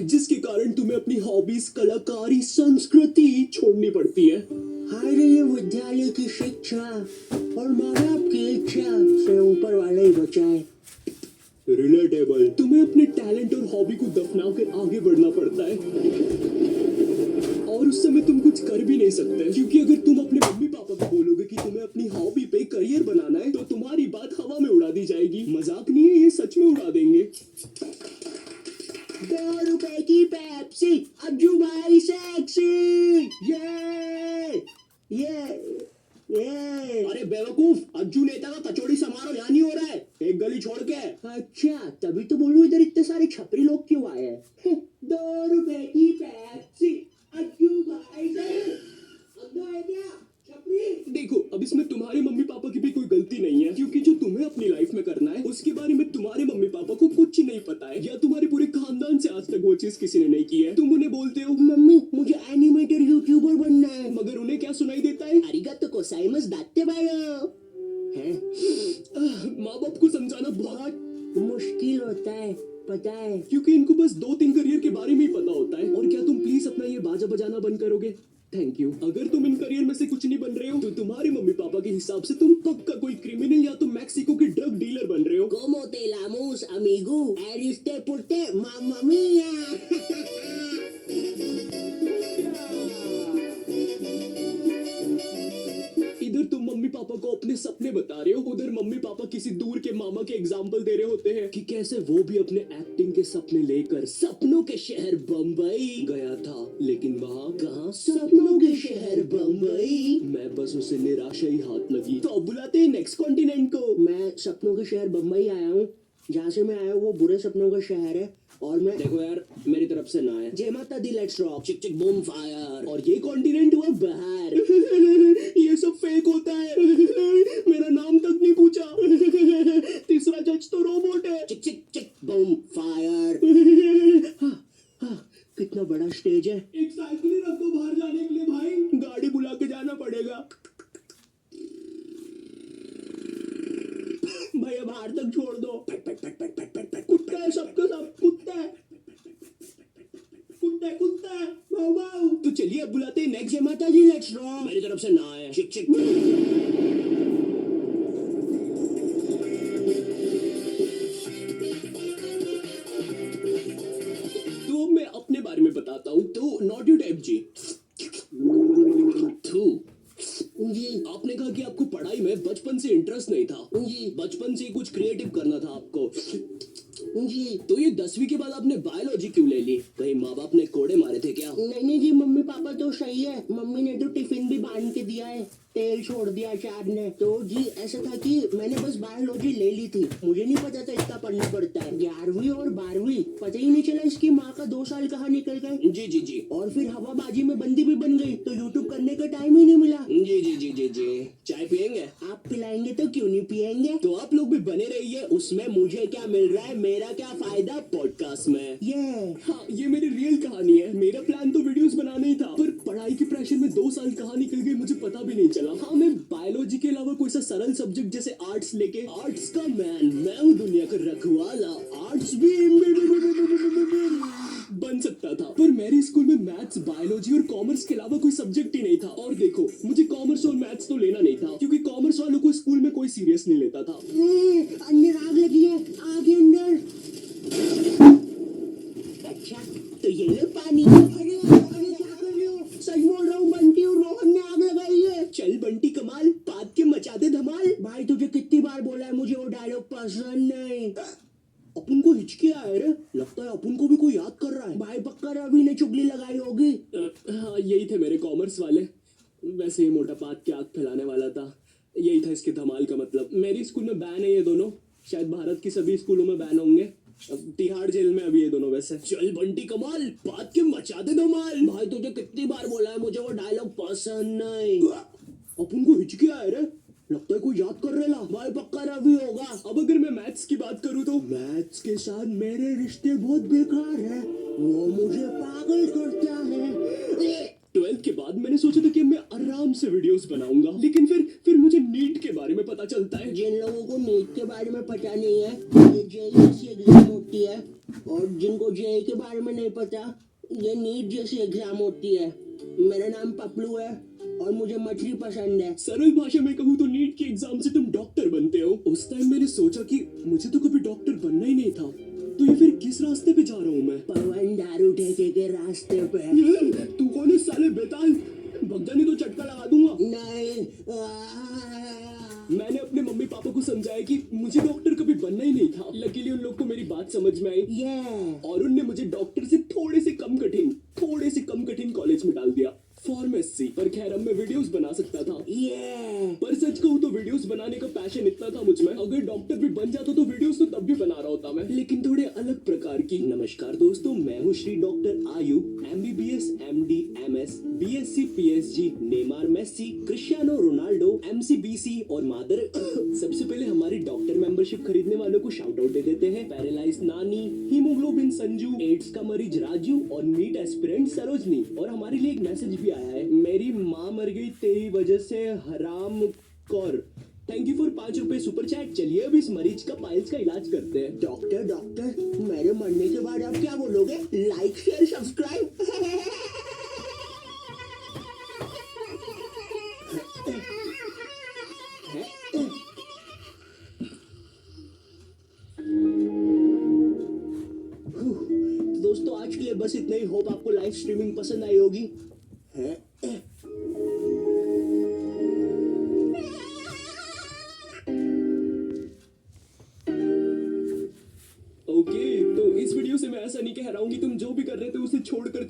जिसके कारण तुम्हें अपनी हॉबीज, कलाकारी, संस्कृति छोड़नी पड़ती है। हमारे ये विद्यालय की शिक्षा और माँ बाप की इच्छा से ऊपर वाले ही बचाए। रिलेटेबल। तुम्हें अपने टैलेंट और हॉबी को दफना कर आगे बढ़ना पड़ता है, और उस समय तुम कुछ कर भी नहीं सकते, क्योंकि अगर तुम अपने मम्मी पापा को बोलोगे कि तुम्हें अपनी हॉबी पे करियर बनाना है, तो तुम्हारी बात हवा में उड़ा दी जाएगी। मजाक नहीं है, ये सच में उड़ा देंगे। 2 रुपए की पेप्सी, अज्जू भाई सेक्सी। ये अरे बेवकूफ, अज्जू नेता का कचौड़ी समारोह यहाँ नहीं हो रहा है, एक गली छोड़ के। अच्छा, तभी तो बोलूं इधर इतने सारे छपरी लोग क्यों आए हैं। 2 रुपए की पेप्सी, अज्जू भाई सेक्सी। अंधा है क्या छपरी? देखो, अब इसमें तुम्हारे मम्मी पापा की भी कोई गलती नहीं है, क्योंकि जो तुम्हें अपनी लाइफ में करना है उसके बारे में तुम्हारे मम्मी पापा को कुछ नहीं पता है, या तुम्हारे पूरे खानदान से आज तक वो चीज किसी ने नहीं की है। तुम उन्हें बोलते हो मम्मी मुझे एनिमेटेड यूट्यूबर बनना है, मगर उन्हें क्या सुनाई देता है? अरिगातो गोजाइमासु दात्ते बायो। हैं? माँ बाप को समझाना बहुत, मुश्किल होता है, पता है। क्योंकि इनको बस 2-3 करियर के बारे में ही पता होता है। और क्या तुम प्लीज अपना ये बाजा बजाना बंद करोगे? Thank you. अगर तुम इन करियर में से कुछ नहीं बन रहे हो, तो तुम्हारे मम्मी पापा के हिसाब से तुम पक्का कोई क्रिमिनल या तो मैक्सिको के ड्रग डीलर बन रहे हो। Como te llamamos, amigo? Ariste putte, mamma mia. इधर तुम मम्मी पापा को अपने सपने बता रहे हो, उधर मम्मी पापा किसी दूर के मामा के एग्जाम्पल दे रहे होते हैं कि कैसे वो भी अपने एक्टिंग के सपने लेकर सपनों के शहर बम्बई गया था, लेकिन वहाँ कहाँ सपनों के शहर बम्बई। मैं बस उसे निराशा ही हाथ लगी। तो अब बुलाते हैं नेक्स्ट कॉन्टिनेंट को। मैं सपनों के शहर बम्बई आया हूँ। जहाँ से मैं आया हूँ वो बुरे सपनों का शहर है, और मैं देखो यार, मेरी तरफ से ना है। जय माता दी, लेट्स रॉक, चिक चिक बूम फायर। और ये कॉन्टिनेंट हुआ बाहर। ये सब फेक होता है। मेरा नाम तक नहीं पूछा। तीसरा जज तो रोबोट है। चिक चिक चिक बूम फायर। कितना बड़ा स्टेज है। एक साइकिल ही रख दो बाहर जाने के लिए भाई, गाड़ी बुला के जाना पड़ेगा। भैया बाहर तक छोड़ दो। कुत्ता है, सबके सब कुत्ता है, कुत्ता है, कुत्ता है। वाव वाव। तो चलिए अब बुलाते हैं नेक्स्ट। जय माता दी, लेट्स रॉक। मेरी तरफ से ना है। चिक चिक। तो मैं अपने बारे में बताता हूँ। तो नॉट यू टाइप जी। जी आपने कहा कि आपको पढ़ाई में बचपन से इंटरेस्ट नहीं था। जी बचपन से कुछ क्रिएटिव करना था आपको। जी। तो ये 10वीं के बाद आपने बायोलॉजी क्यों ले ली? कहीं माँ बाप ने कोड़े मारे थे क्या? नहीं जी, मम्मी पापा तो सही है। मम्मी ने तो टिफिन भी बांध के दिया है, तेल छोड़ दिया अचार ने। तो जी ऐसा था कि मैंने बस बायोलॉजी ले ली थी, मुझे नहीं पता था इतना पढ़ना पड़ता है। 11वीं और 12वीं पता ही नहीं चला इसकी माँ का 2 साल कहाँ निकल गए। जी जी जी। और फिर हवाबाजी में बंदी भी बन गई, तो यूट्यूब करने का टाइम ही नहीं मिला। जी जी जी जी जी। चाय पियेंगे? आप पिलाएंगे तो क्यों नहीं पियेंगे। तो आप लोग भी बने रहिए। उसमें मुझे क्या मिल रहा है, मेरा क्या फायदा पॉडकास्ट में। हाँ, ये मेरी रियल कहानी है। मेरा प्लान तो वीडियोस बनाना ही था, पर पढ़ाई के प्रेशर में 2 साल कहाँ निकल गए मुझे पता भी नहीं चला। हाँ, मैं बायोलॉजी के अलावा कोई सा सरल सब्जेक्ट जैसे आर्ट्स लेके, आर्ट्स का मैन, मैं हूँ दुनिया का रखवाला, आर्ट्स भी बन सकता था। पर मेरे स्कूल में मैथ्स, बायोलॉजी और कॉमर्स के अलावा कोई सब्जेक्ट ही नहीं था। और देखो, मुझे कॉमर्स और मैथ्स तो लेना नहीं था, क्योंकि कॉमर्स वालों को स्कूल में कोई सीरियस नहीं लेता था। अंदर आग लगी है, आग के अंदर। अच्छा तो ये लो पानी। अरे क्या कर रहे हो? सच बोल रहा हूँ, बंटी और रोहन ने आग लगाई है। चल बंटी कमाल, पाद के मचा दे धमाल। भाई तुझे कितनी बार बोला है, मुझे वो डायलॉग पसंद नहीं। अपन को हिचकी आया रे, लगता है अपन को भी कोई याद कर रहा है। भाई पक्का रवि ने चुगली लगाई होगी। हाँ, यही थे मेरे कॉमर्स वाले। वैसे ये मोटा पाद के आग फैलाने वाला था, यही था इसके धमाल का मतलब। मेरी स्कूल में बैन है ये दोनों, शायद भारत की सभी स्कूलों में बैन होंगे। तिहाड़ जेल में अभी ये दोनों। वैसे चल बंटी कमाल, पाद के मचा दे धमाल। भाई तुझे कितनी बार बोला है, मुझे वो डायलॉग पसंद नहीं। अपन को हिचकी आया रे, लगता है कोई याद कर रहा। भाई पक्का रवि होगा। अब अगर मैं मैथ्स की बात करूँ तो मैथ्स के साथ मेरे रिश्ते बहुत बेकार है, वो मुझे पागल करता है। 12th के बाद मैंने सोचा था कि मैं आराम से वीडियोस बनाऊंगा, लेकिन फिर मुझे नीट के बारे में पता चलता है। जिन लोगों को नीट के बारे में पता नहीं है, ये जेईई एग्जाम होती है, और जिनको जेई के बारे में नहीं पता, ये नीट जैसी एग्जाम होती है। मेरा नाम पपलू है और मुझे मछली पसंद है। सरल भाषा में कहूँ तो नीट के एग्जाम से तुम डॉक्टर बनते हो। उस टाइम मैंने सोचा कि मुझे तो कभी डॉक्टर बनना ही नहीं था, तो ये फिर किस रास्ते पे जा रहा हूँ मैं? पवन दारू ठेके के रास्ते पे। तू कौन है साले बेताल? भगदानी तो चटका लगा दूंगा। नहीं मैंने अपने मम्मी पापा को समझाया कि मुझे डॉक्टर कभी बनना ही नहीं था। लकीली उन लोग को मेरी बात समझ में आई ये और उनने मुझे डॉक्टर से थोड़े से कम कठिन कॉलेज में डाल दिया, फार्मेसी। पर खैर अब मैं वीडियोस बना सकता था। पर सच कहूँ तो वीडियोस बनाने का पैशन इतना था मुझ में, अगर डॉक्टर भी बन जाता तो वीडियोस तो तब भी बना रहा होता मैं, लेकिन थोड़े अलग प्रकार की। नमस्कार दोस्तों, मैं हूँ Shri doctor Ayu, MBBS MD MS BSc PSG, Neymar Messi, Cristiano Ronaldo, MC BC और मादर। सबसे पहले हमारी डॉक्टर मेंबरशिप खरीदने वालों को शाउट आउट दे देते हैं। पैरालाइज नानी, हीमोग्लोबिन संजू, एड्स का मरीज राजू और नीट एस्पिरेंट सरोजनी। और हमारे लिए एक मैसेज भी आया है, मेरी माँ मर गई तेरी वजह से, हराम कौर। थैंक यू फॉर 5 रुपए सुपर चैट। चलिए अब इस मरीज का पाइल्स का इलाज करते हैं। डॉक्टर मेरे मरने के बाद आप क्या बोलोगे? Like share subscribe. दोस्तों आज के लिए बस इतना ही। होप आपको लाइव स्ट्रीमिंग पसंद आई होगी। ओके, तो इस वीडियो से मैं ऐसा नहीं कह रहा हूँ कि तुम जो भी कर रहे थे उसे छोड़कर तुम